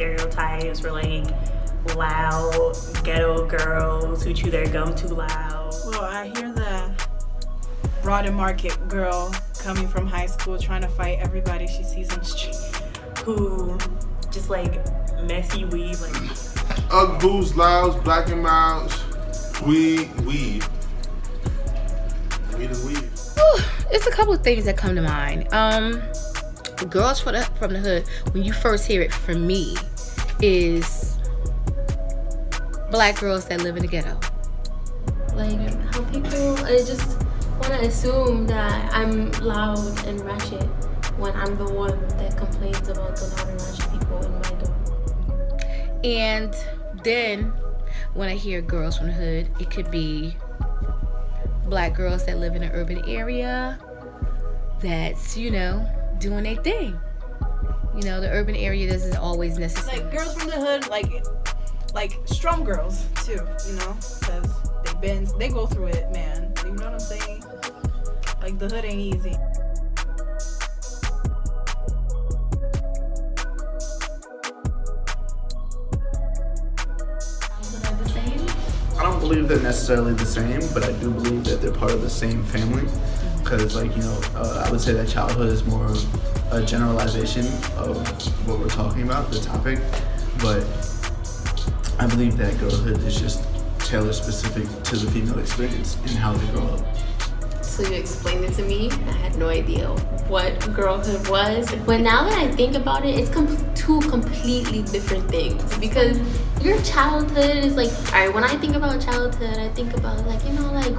stereotypes for like loud ghetto girls who chew their gum too loud. Well, I hear the broad and market girl coming from high school trying to fight everybody she sees on the street. Who just like messy weave, like Booze, louds, black and miles, weed. Weed is weed. It's a couple of things that come to mind. Girls from the hood, when you first hear it from me, is black girls that live in the ghetto. Like how people just want to assume that I'm loud and ratchet when I'm the one that complains about the loud and ratchet people in my dorm. And then when I hear girls from the hood, it could be black girls that live in an urban area that's, doing their thing. The urban area doesn't always necessarily. Like girls from the hood, like strong girls too, because they go through it, man. You know what I'm saying? Like the hood ain't easy. I don't believe they're necessarily the same, but I do believe that they're part of the same family. Because, I would say that childhood is more of a generalization of what we're talking about, the topic. But I believe that girlhood is just tailored specific to the female experience and how they grow up. So you explained it to me. I had no idea what girlhood was. But now that I think about it, it's two completely different things. Because your childhood is like, alright, when I think about childhood, I think about like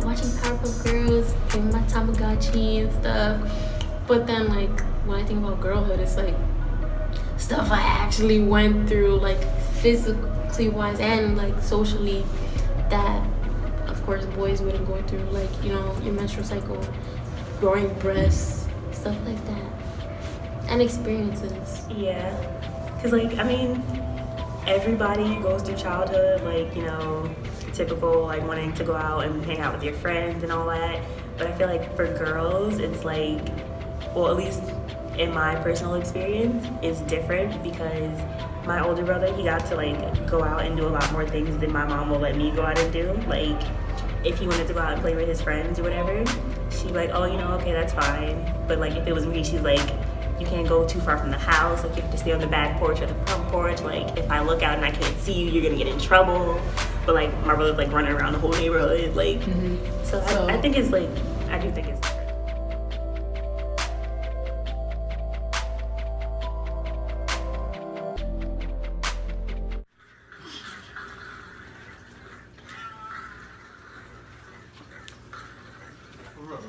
watching Powerpuff Girls, playing my Tamagotchi and stuff. But then like when I think about girlhood, it's like stuff I actually went through, like physically wise and like socially, that of course boys wouldn't go through, like your menstrual cycle, growing breasts, stuff like that, and experiences. Yeah, because everybody goes through childhood, typical wanting to go out and hang out with your friends and all that. But I feel like for girls, it's like, well, at least in my personal experience, it's different because my older brother, he got to go out and do a lot more things than my mom will let me go out and do. Like, if he wanted to go out and play with his friends or whatever, she'd be like, oh, okay, that's fine. But if it was me, she's like, you can't go too far from the house. You have to stay on the back porch or the front porch. If I look out and I can't see you, you're gonna get in trouble. But my brother's running around the whole neighborhood. So I think it's I do think it's different.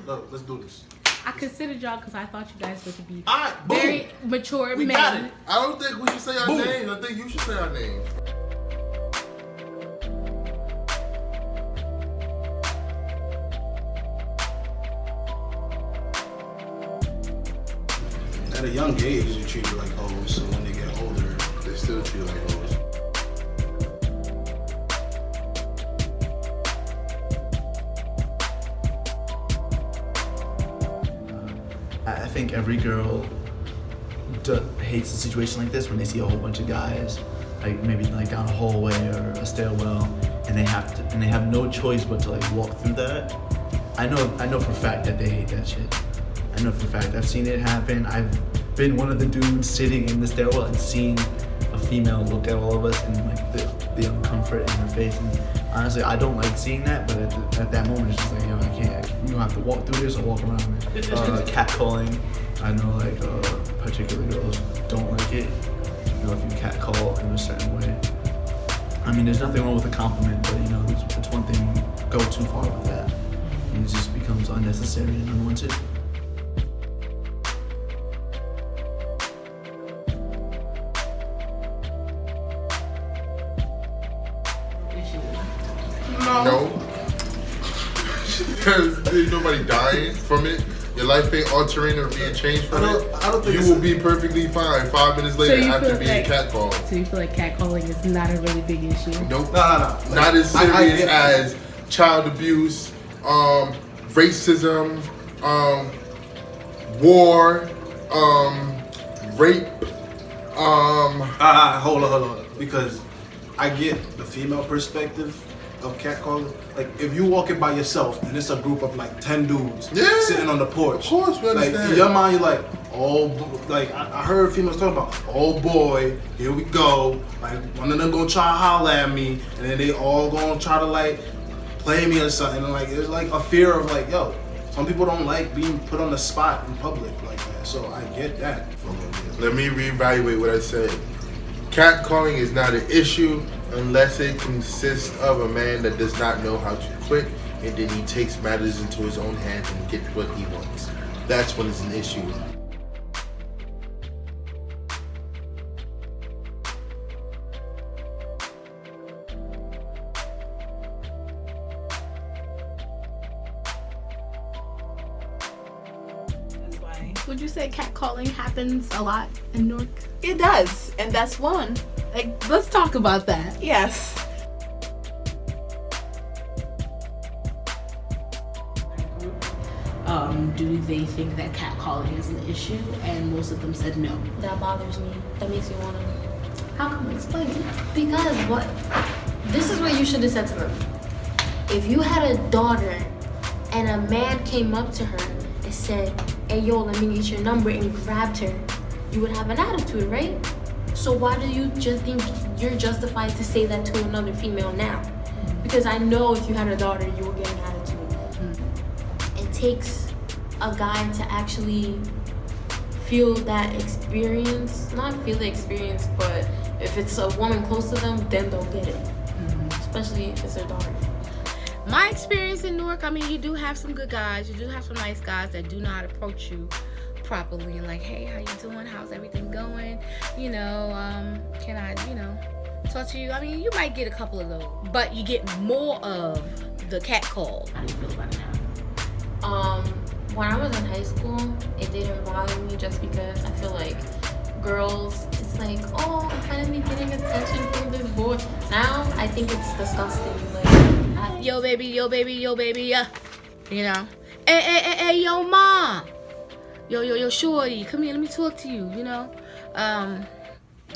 Look, let's do this. I considered y'all because I thought you guys were to be Alright, very mature we men. got it. I don't think we should say our names. I think you should say our names. At a young age, you're treated like hoes, so when they get older, They still treat you like hoes. I think every girl hates a situation like this when they see a whole bunch of guys, maybe down a hallway or a stairwell, and they have no choice but to walk through that. I know for a fact that they hate that shit. I know for a fact I've seen it happen. I've been one of the dudes sitting in the stairwell and seen a female look at all of us and the uncomfort in her face. And honestly, I don't like seeing that, but at that moment, it's just I can't. You have to walk through this or walk around it. Catcalling, I know particular girls don't like it. If you catcall in a certain way. There's nothing wrong with a compliment, but it's one thing when you go too far with that, and it just becomes unnecessary and unwanted. No. There's nobody dying from it. Your life ain't altering or being changed from it. I don't think you will be perfectly fine 5 minutes later after being catcalled. So you feel like catcalling is not a really big issue? Nope. No. Not as serious as child abuse, racism, war, rape, Hold on. Because I get the female perspective of catcalling. Like, if you walking by yourself and it's a group of like 10 dudes sitting on the porch. Of course, we like understand. in your mind, you're like, like I heard females talking about, oh boy, here we go. Like one of them gonna try to holler at me, and then they all gonna try to like play me or something. And like there's like a fear of like, yo, some people don't like being put on the spot in public like that. So I get that. Let me reevaluate what I said. Catcalling is not an issue unless it consists of a man that does not know how to quit, and then he takes matters into his own hands and gets what he wants. That's when it's an issue. That's why Would you say catcalling happens a lot in Newark? it does, and that's one. Like, let's talk about that. Yes. Do they think that catcalling is an issue? And most of them said no. That bothers me. That makes me wanna. How come? Explain it. Because what? This is what you should have said to them. If you had a daughter and a man came up to her and said, "Hey yo, let me get your number," and grabbed her, you would have an attitude, right? So why do you just think you're justified to say that to another female now? Because I know if you had a daughter, you would get an attitude. It takes a guy to actually feel that experience, not feel the experience, but if it's a woman close to them, then they'll get it. Especially if it's their daughter. My experience in Newark, I mean, you do have some good guys. You do have some nice guys that do know how to approach you properly and like, hey, how you doing? How's everything going? You know, can I, talk to you? I mean, you might get a couple of those, but you get more of the catcall. How do you feel about it now? When I was in high school, it didn't bother me just because I feel like girls, it's like, oh, I'm finally getting attention from this boy. Now I think it's disgusting. Like, Yo, baby, yeah. You know, hey, yo, mom. Yo, shorty, come here, let me talk to you, you know.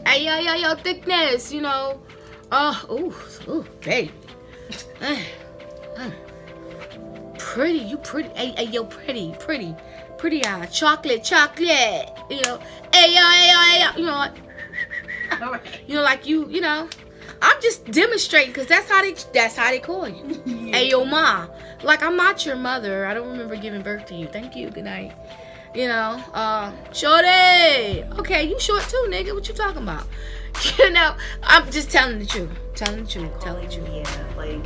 Hey, yo, thickness, you know. Ooh, baby. Pretty, you pretty. Hey, yo, pretty. Chocolate. You know, hey, yo, you know what? You know, like you know. I'm just demonstrating because that's how they call you. Hey, yo, ma. Like, I'm not your mother. I don't remember giving birth to you. Thank you. Good night. You know, shorty. Okay, you short too, nigga. What you talking about? You know, I'm just telling the truth. Telling the truth. Yeah, like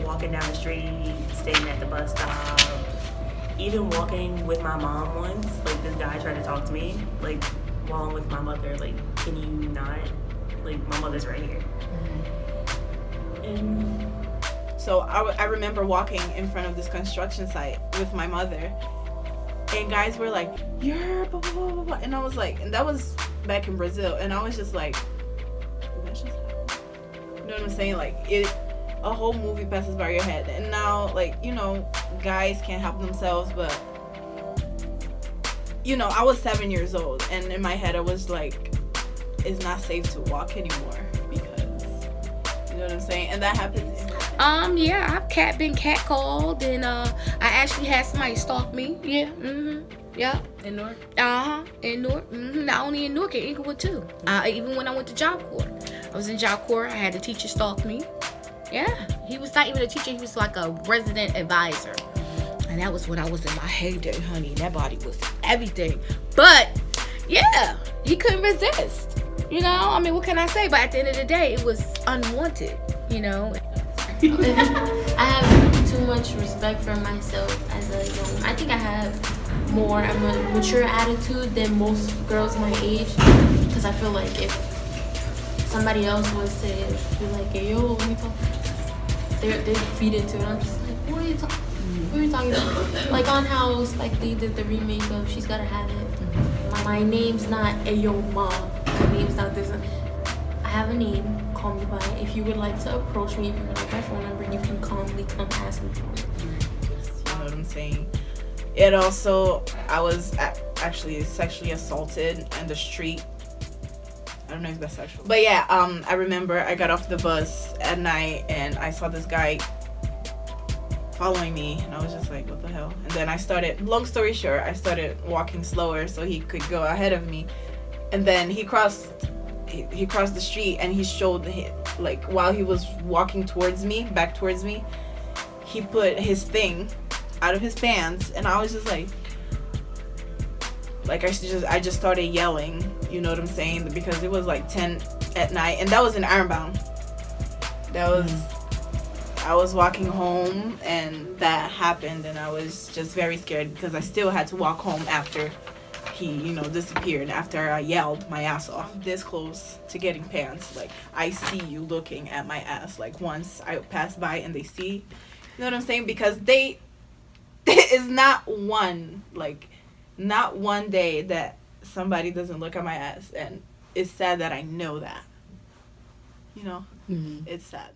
walking down the street, staying at the bus stop, even walking with my mom once. Like, this guy tried to talk to me, like, while I'm with my mother. Like, can you not? Like, my mother's right here. And So I remember walking in front of this construction site with my mother, and guys were like, "You're blah blah blah blah blah," and I was like, and that was back in Brazil, and I was just like, did that just happen? You know what I'm saying? Like, a whole movie passes by your head, and now, like, you know, guys can't help themselves, but you know, I was 7 years old, and in my head I was like, it's not safe to walk anymore because, you know what I'm saying? And that happens. Yeah, I've been catcalled, and I actually had somebody stalk me. Yeah, yeah. In Newark? In Newark. Not only in Newark, in Inglewood too. Even when I went to Job Corps, I was in Job Corps. I had a teacher stalk me. Yeah, he was not even a teacher. He was like a resident advisor, and that was when I was in my heyday, honey. That body was everything. But yeah, he couldn't resist. You know, I mean, what can I say? But at the end of the day, it was unwanted. You know. I have too much respect for myself as a young. I think I have more of a mature attitude than most girls my age, because I feel like if somebody else was to be like, "Hey, yo, let me talk," they feed into it. I'm just like, what are you talking? What are you talking about? Like on how Spike Lee did the remake of She's Gotta Have It. My name's not Ayo Mom. My name's not this. I have a name. Call me by it. If you would like to approach me, if you would like my phone number, you can calmly come ask me for it. You know what I'm saying? It also, I was actually sexually assaulted in the street don't know if that's sexual. But yeah, I remember I got off the bus at night and I saw this guy following me, and I was just like, what the hell? And then I started, long story short, I started walking slower so he could go ahead of me. And then he crossed the street, and he showed, like, while he was walking towards me, back towards me, he put his thing out of his pants, and I was just like I just started yelling, you know what I'm saying? Because it was like 10 at night, and that was in Ironbound. That was, I was walking home, and that happened, and I was just very scared because I still had to walk home after he, you know, disappeared, after I yelled my ass off. This close to getting pants, like, I see you looking at my ass, like, once I pass by and they see, you know what I'm saying? Because they, it's not one day that somebody doesn't look at my ass, and it's sad that I know that, you know. It's sad.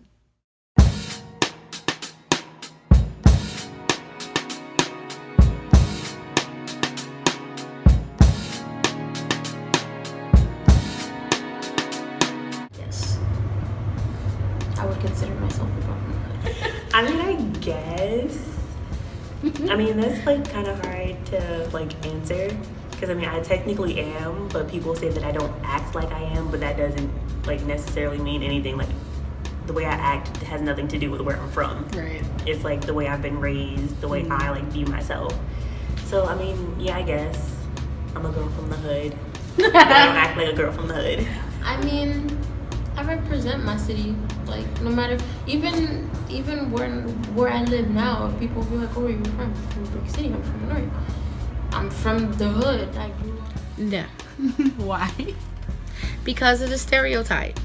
Yes. I would consider myself a girl from the hood. I mean, I guess. I mean, that's like kind of hard to like answer, because I mean, I technically am, but people say that I don't act like I am, but that doesn't like necessarily mean anything. Like, the way I act has nothing to do with where I'm from. Right. It's like the way I've been raised, the way I like view myself. So I mean, yeah, I guess I'm a girl from the hood. But I don't act like a girl from the hood. I mean, I represent my city. Like, no matter, even where I live now, people be like, "Oh, where are you from?" I'm from Brick City. I'm from Newark. I'm from the hood. I grew up. No. Why? Because of the stereotype.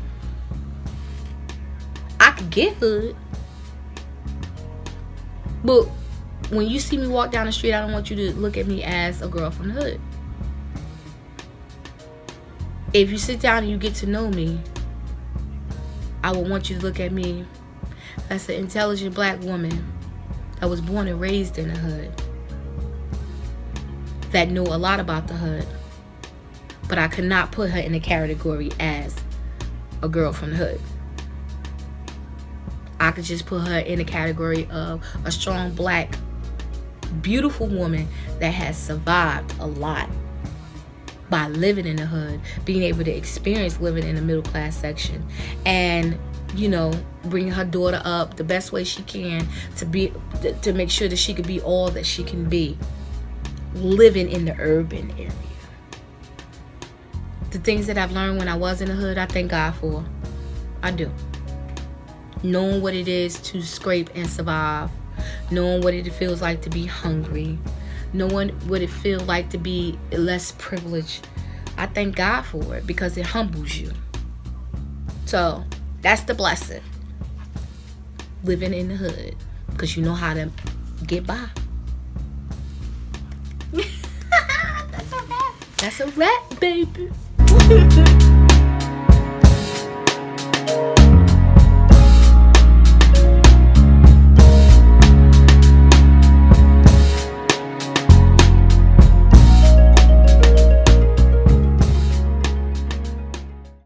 I could get hood, but when you see me walk down the street, I don't want you to look at me as a girl from the hood. If you sit down and you get to know me, I would want you to look at me as an intelligent black woman that was born and raised in the hood, that know a lot about the hood, but I could not put her in the category as a girl from the hood. I could just put her in the category of a strong black, beautiful woman that has survived a lot by living in the hood, being able to experience living in the middle class section, and, you know, bringing her daughter up the best way she can to make sure that she could be all that she can be, living in the urban area. The things that I've learned when I was in the hood, I thank God for. I do. Knowing what it is to scrape and survive, knowing what it feels like to be hungry, knowing what it feels like to be less privileged. I thank God for it because it humbles you. So that's the blessing. Living in the hood, because you know how to get by. That's a wrap, baby.